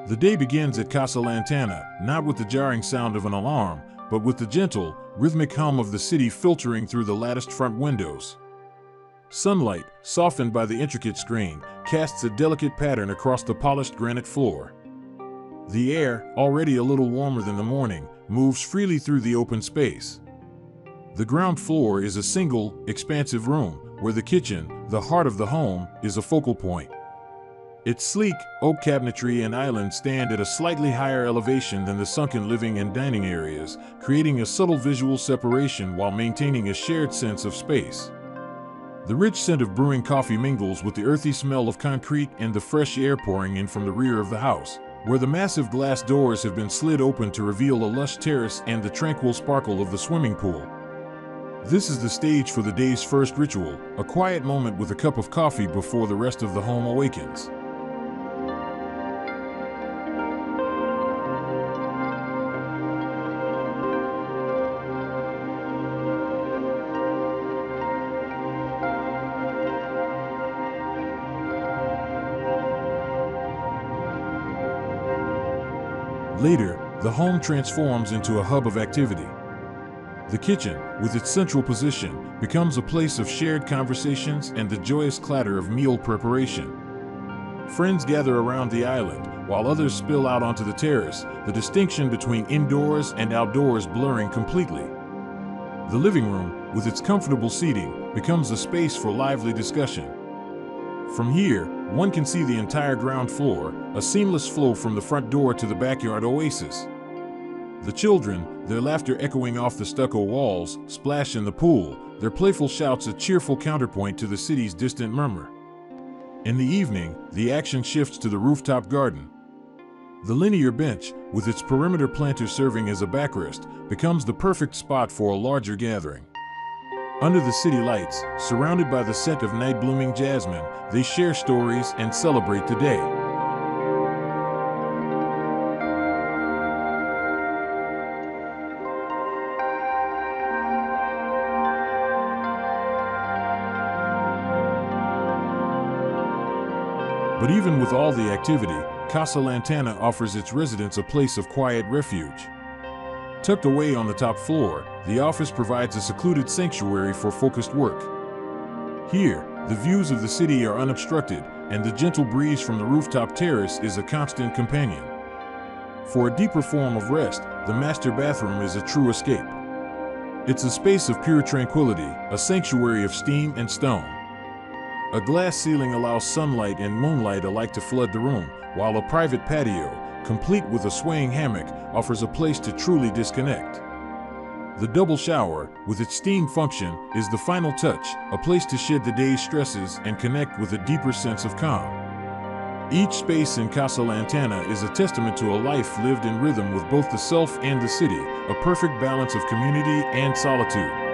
The day begins at Casa Lantana, not with the jarring sound of an alarm, but with the gentle, rhythmic hum of the city filtering through the latticed front windows. Sunlight, softened by the intricate screen, casts a delicate pattern across the polished granite floor. The air, already a little warmer than the morning, moves freely through the open space. The ground floor is a single, expansive room, where the kitchen, the heart of the home, is a focal point. Its sleek, oak cabinetry and island stand at a slightly higher elevation than the sunken living and dining areas, creating a subtle visual separation while maintaining a shared sense of space. The rich scent of brewing coffee mingles with the earthy smell of concrete and the fresh air pouring in from the rear of the house, where the massive glass doors have been slid open to reveal a lush terrace and the tranquil sparkle of the swimming pool. This is the stage for the day's first ritual, a quiet moment with a cup of coffee before the rest of the home awakens. Later, the home transforms into a hub of activity. The kitchen, with its central position, becomes a place of shared conversations and the joyous clatter of meal preparation. Friends gather around the island, while others spill out onto the terrace, the distinction between indoors and outdoors blurring completely. The living room, with its comfortable seating, becomes a space for lively discussion. From here, one can see the entire ground floor, a seamless flow from the front door to the backyard oasis. The children, their laughter echoing off the stucco walls, splash in the pool, their playful shouts a cheerful counterpoint to the city's distant murmur. In the evening, the action shifts to the rooftop garden. The linear bench, with its perimeter planters serving as a backrest, becomes the perfect spot for a larger gathering. Under the city lights, surrounded by the scent of night-blooming jasmine, they share stories and celebrate the day. But even with all the activity, Casa Lantana offers its residents a place of quiet refuge. Tucked away on the top floor, the office provides a secluded sanctuary for focused work. Here, the views of the city are unobstructed, and the gentle breeze from the rooftop terrace is a constant companion. For a deeper form of rest, the master bathroom is a true escape. It's a space of pure tranquility, a sanctuary of steam and stone. A glass ceiling allows sunlight and moonlight alike to flood the room, while a private patio, complete with a swaying hammock, offers a place to truly disconnect. The double shower, with its steam function, is the final touch, a place to shed the day's stresses and connect with a deeper sense of calm. Each space in Casa Lantana is a testament to a life lived in rhythm with both the self and the city, a perfect balance of community and solitude.